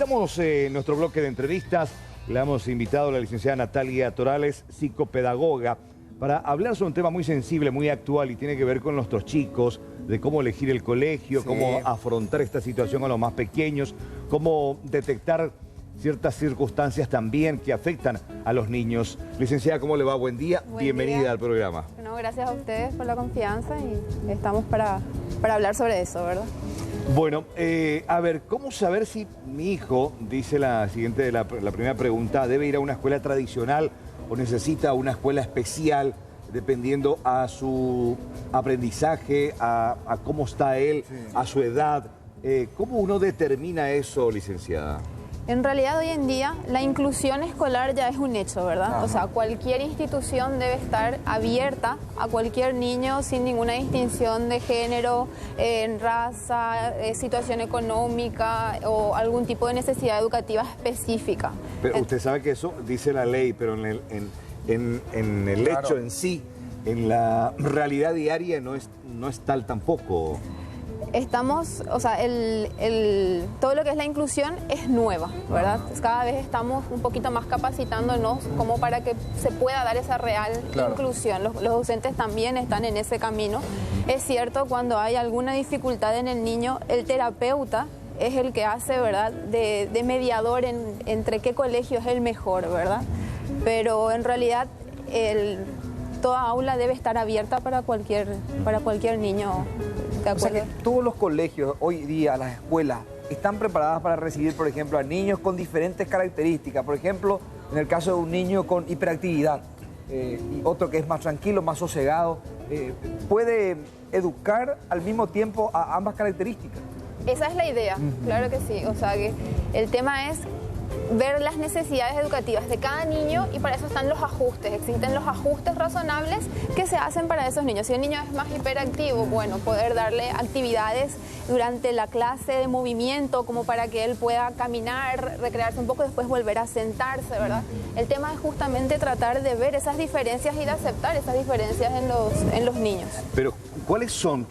Estamos en nuestro bloque de entrevistas. Le hemos invitado a la licenciada Natalia Torales, psicopedagoga, para hablar sobre un tema muy sensible, muy actual y tiene que ver con nuestros chicos, de cómo elegir el colegio, cómo afrontar esta situación a los más pequeños, cómo detectar ciertas circunstancias también que afectan a los niños. Licenciada, ¿cómo le va? Buen día. Bienvenida al programa. Bueno, gracias a ustedes por la confianza y estamos para hablar sobre eso, ¿verdad? Bueno, a ver, ¿cómo saber si mi hijo, dice la siguiente, la primera pregunta, debe ir a una escuela tradicional o necesita una escuela especial, dependiendo a su aprendizaje, a cómo está él, a su edad? ¿Cómo uno determina eso, licenciada? En realidad hoy en día la inclusión escolar ya es un hecho, ¿verdad? Ajá. O sea, cualquier institución debe estar abierta a cualquier niño sin ninguna distinción de género, raza, situación económica o algún tipo de necesidad educativa específica. Pero usted sabe que eso dice la ley, pero en el hecho en sí, en la realidad diaria no es tal tampoco. Estamos, o sea, todo lo que es la inclusión es nueva, ¿verdad? Entonces, cada vez estamos un poquito más capacitándonos como para que se pueda dar esa real inclusión. Los docentes también están en ese camino. Es cierto, cuando hay alguna dificultad en el niño, el terapeuta es el que hace, ¿verdad?, de mediador entre qué colegio es el mejor, ¿verdad? Pero en realidad toda aula debe estar abierta para cualquier niño. O sea que todos los colegios hoy día, las escuelas, están preparadas para recibir, por ejemplo, a niños con diferentes características. Por ejemplo, en el caso de un niño con hiperactividad y otro que es más tranquilo, más sosegado, ¿puede educar al mismo tiempo a ambas características? Esa es la idea, claro que sí. O sea que el tema es ver las necesidades educativas de cada niño y para eso están los ajustes. Existen los ajustes razonables que se hacen para esos niños. Si el niño es más hiperactivo, bueno, poder darle actividades durante la clase de movimiento como para que él pueda caminar, recrearse un poco y después volver a sentarse, ¿verdad? El tema es justamente tratar de ver esas diferencias y de aceptar esas diferencias en los niños. Pero, ¿cuáles son?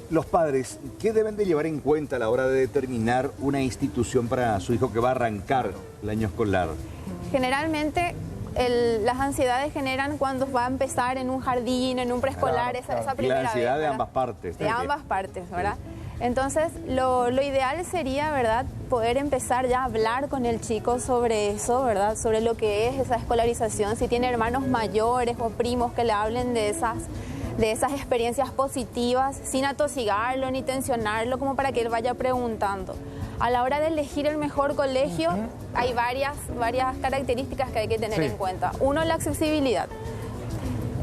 Los padres, ¿qué deben de llevar en cuenta a la hora de determinar una institución para su hijo que va a arrancar el año escolar? Generalmente las ansiedades generan cuando va a empezar en un jardín, en un preescolar, esa primera vez. La ansiedad de ambas partes. De ambas partes, ¿verdad? Entonces, lo ideal sería, ¿verdad?, poder empezar ya a hablar con el chico sobre eso, ¿verdad?, sobre lo que es esa escolarización, si tiene hermanos mayores o primos que le hablen de esas experiencias positivas, sin atosigarlo ni tensionarlo, como para que él vaya preguntando. A la hora de elegir el mejor colegio, hay varias características que hay que tener en cuenta. Uno, la accesibilidad.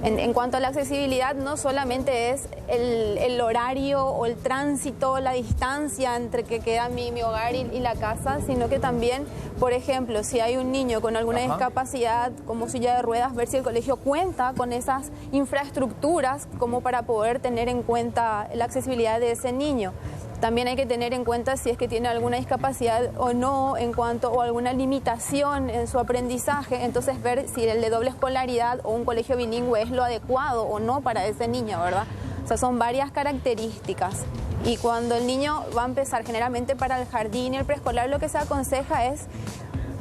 En cuanto a la accesibilidad, no solamente es el horario o el tránsito, la distancia entre que queda mi hogar y la casa, sino que también, por ejemplo, si hay un niño con alguna discapacidad como silla de ruedas, ver si el colegio cuenta con esas infraestructuras como para poder tener en cuenta la accesibilidad de ese niño. También hay que tener en cuenta si es que tiene alguna discapacidad o no o alguna limitación en su aprendizaje, entonces ver si el de doble escolaridad o un colegio bilingüe es lo adecuado o no para ese niño, ¿verdad? O sea, son varias características. Y cuando el niño va a empezar generalmente para el jardín y el preescolar, lo que se aconseja es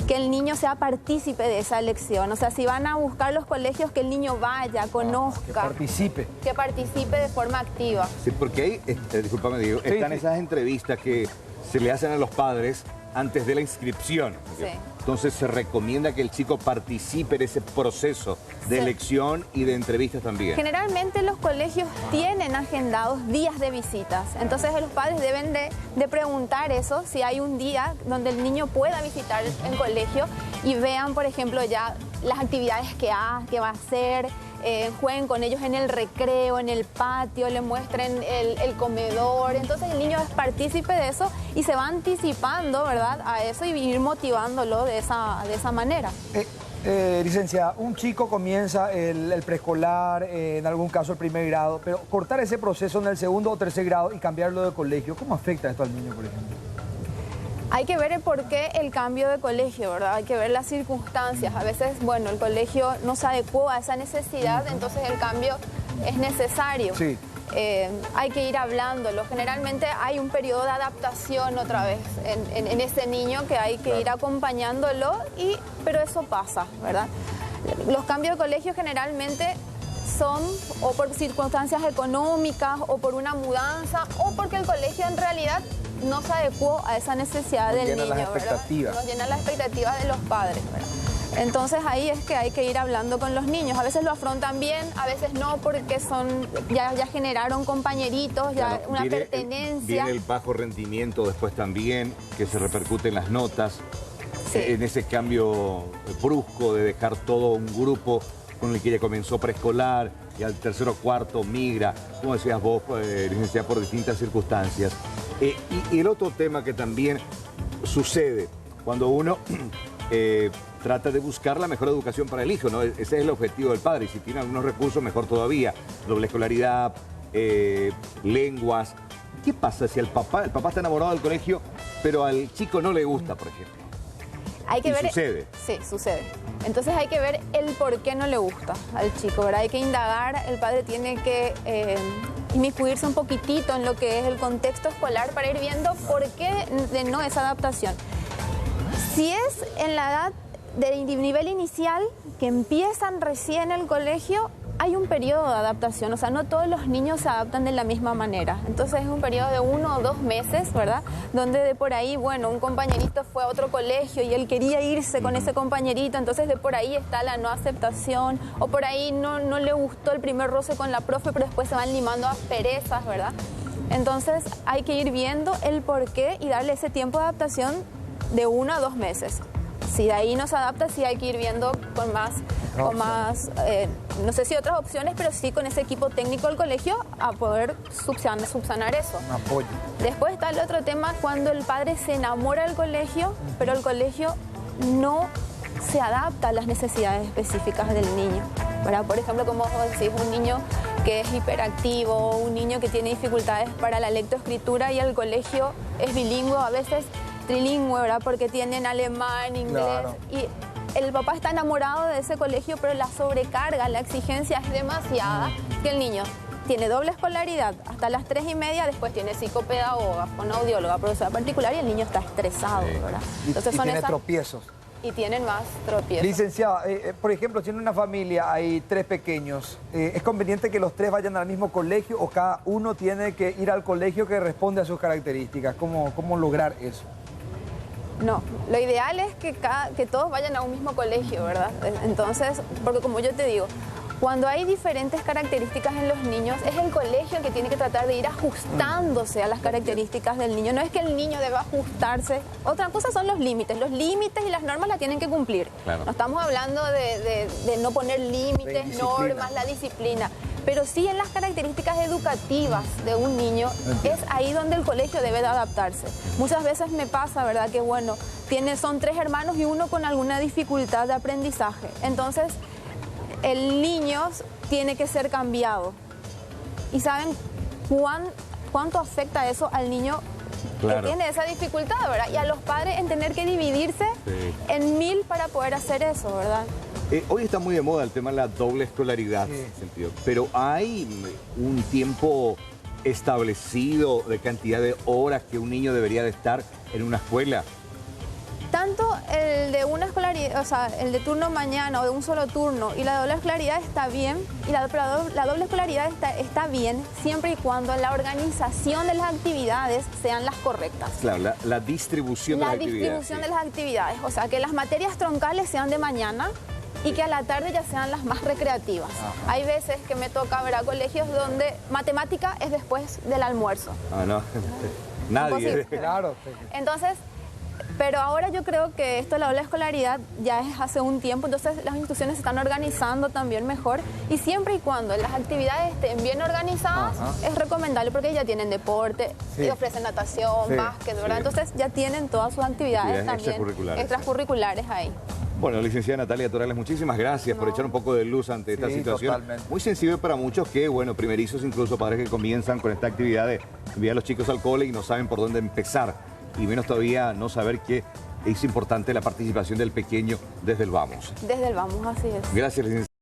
que el niño sea partícipe de esa elección. O sea, si van a buscar los colegios, que el niño vaya, conozca. Que participe. Que participe de forma activa. Sí, porque ahí, discúlpame, Diego, están esas entrevistas que se le hacen a los padres antes de la inscripción. Sí. Entonces se recomienda que el chico participe en ese proceso de elección y de entrevistas también. Generalmente los colegios tienen agendados días de visitas, entonces los padres deben de preguntar eso, si hay un día donde el niño pueda visitar el colegio y vean, por ejemplo, ya las actividades que va a hacer, jueguen con ellos en el recreo, en el patio, le muestren el comedor. Entonces el niño es partícipe de eso y se va anticipando, ¿verdad?, a eso y ir motivándolo de esa manera. Licenciada, un chico comienza el preescolar, en algún caso el primer grado, pero cortar ese proceso en el segundo o tercer grado y cambiarlo de colegio, ¿cómo afecta esto al niño, por ejemplo? Hay que ver el por qué el cambio de colegio, ¿verdad? Hay que ver las circunstancias. A veces, bueno, el colegio no se adecuó a esa necesidad, entonces el cambio es necesario. Sí. hay que ir hablándolo. Generalmente hay un periodo de adaptación otra vez en ese niño que hay que ir acompañándolo, pero eso pasa, ¿verdad? Los cambios de colegio generalmente son o por circunstancias económicas o por una mudanza o porque el colegio en realidad no se adecuó a esa necesidad del niño, ¿verdad? No llena las expectativas de los padres, ¿verdad? Entonces ahí es que hay que ir hablando con los niños. A veces lo afrontan bien, a veces no, porque ya generaron compañeritos, ya una pertenencia. Viene el bajo rendimiento después también, que se repercute en las notas. Sí. En ese cambio brusco de dejar todo un grupo con el que ella comenzó preescolar y al tercero o cuarto migra, como decías vos, licenciada, por distintas circunstancias. Y el otro tema que también sucede cuando uno trata de buscar la mejor educación para el hijo, ¿no? Ese es el objetivo del padre, y si tiene algunos recursos, mejor todavía. Doble escolaridad, lenguas. ¿Qué pasa si el papá está enamorado del colegio, pero al chico no le gusta, por ejemplo? Hay que ver, sucede. Sí, sucede. Entonces hay que ver el por qué no le gusta al chico, ¿verdad? Hay que indagar, el padre tiene que inmiscuirse un poquitito en lo que es el contexto escolar para ir viendo por qué de no esa adaptación. Si es en la edad de nivel inicial, que empiezan recién el colegio, hay un periodo de adaptación, o sea, no todos los niños se adaptan de la misma manera. Entonces es un periodo de 1 o 2 meses, ¿verdad? Donde de por ahí, bueno, un compañerito fue a otro colegio y él quería irse con ese compañerito, entonces de por ahí está la no aceptación, o por ahí no le gustó el primer roce con la profe, pero después se van limando asperezas, ¿verdad? Entonces hay que ir viendo el porqué y darle ese tiempo de adaptación de 1 a 2 meses. Si de ahí no se adapta, sí hay que ir viendo con más, no sé si otras opciones, pero sí con ese equipo técnico del colegio a poder subsanar eso. Un apoyo. Después está el otro tema cuando el padre se enamora del colegio, pero el colegio no se adapta a las necesidades específicas del niño, ¿verdad? Por ejemplo, como vos decís, un niño que es hiperactivo, un niño que tiene dificultades para la lectoescritura y el colegio es bilingüe, a veces trilingüe, ¿verdad? Porque tienen alemán, inglés, claro. Y el papá está enamorado de ese colegio, pero la sobrecarga, la exigencia es demasiada, que el niño tiene doble escolaridad hasta las 3:30, después tiene psicopedagoga, fonoaudióloga, profesora particular, y el niño está estresado, ¿verdad? Entonces y tiene tropiezos. Y tienen más tropiezos. Licenciada, por ejemplo, si en una familia hay 3 pequeños, ¿es conveniente que los 3 vayan al mismo colegio o cada uno tiene que ir al colegio que responde a sus características? ¿Cómo lograr eso? No, lo ideal es que todos vayan a un mismo colegio, ¿verdad? Entonces, porque como yo te digo, cuando hay diferentes características en los niños, es el colegio el que tiene que tratar de ir ajustándose a las características del niño. No es que el niño deba ajustarse. Otra cosa son los límites. Los límites y las normas las tienen que cumplir. Claro. No estamos hablando de no poner límites, normas, la disciplina. Pero sí en las características educativas de un niño, es ahí donde el colegio debe de adaptarse. Muchas veces me pasa, ¿verdad? Que bueno, son 3 hermanos y uno con alguna dificultad de aprendizaje. Entonces, el niño tiene que ser cambiado. ¿Y saben cuánto afecta eso al niño que tiene esa dificultad, ¿verdad? Y a los padres en tener que dividirse en 1000 para poder hacer eso, ¿verdad? Hoy está muy de moda el tema de la doble escolaridad, sentido, pero ¿hay un tiempo establecido de cantidad de horas que un niño debería de estar en una escuela? Tanto el de una escolaridad, o sea, el de turno mañana o de un solo turno y la doble escolaridad está bien, y la doble escolaridad está bien siempre y cuando la organización de las actividades sean las correctas. Claro, la distribución de las actividades. La distribución de las actividades, o sea, que las materias troncales sean de mañana y que a la tarde ya sean las más recreativas. Ajá. Hay veces que me toca ver a colegios donde matemática es después del almuerzo. Ah, no, nadie. Claro. Entonces, pero ahora yo creo que esto de la doble escolaridad ya es hace un tiempo, entonces las instituciones se están organizando también mejor, y siempre y cuando las actividades estén bien organizadas, es recomendable porque ya tienen deporte, y ofrecen natación, básquet, ¿verdad? Entonces ya tienen todas sus actividades también extracurriculares ahí. Bueno, licenciada Natalia Torales, muchísimas gracias por echar un poco de luz ante esta situación. Totalmente. Muy sensible para muchos que, bueno, primerizos, incluso padres que comienzan con esta actividad de enviar a los chicos al cole y no saben por dónde empezar. Y menos todavía no saber que es importante la participación del pequeño desde el vamos. Desde el vamos, así es. Gracias, licenciada.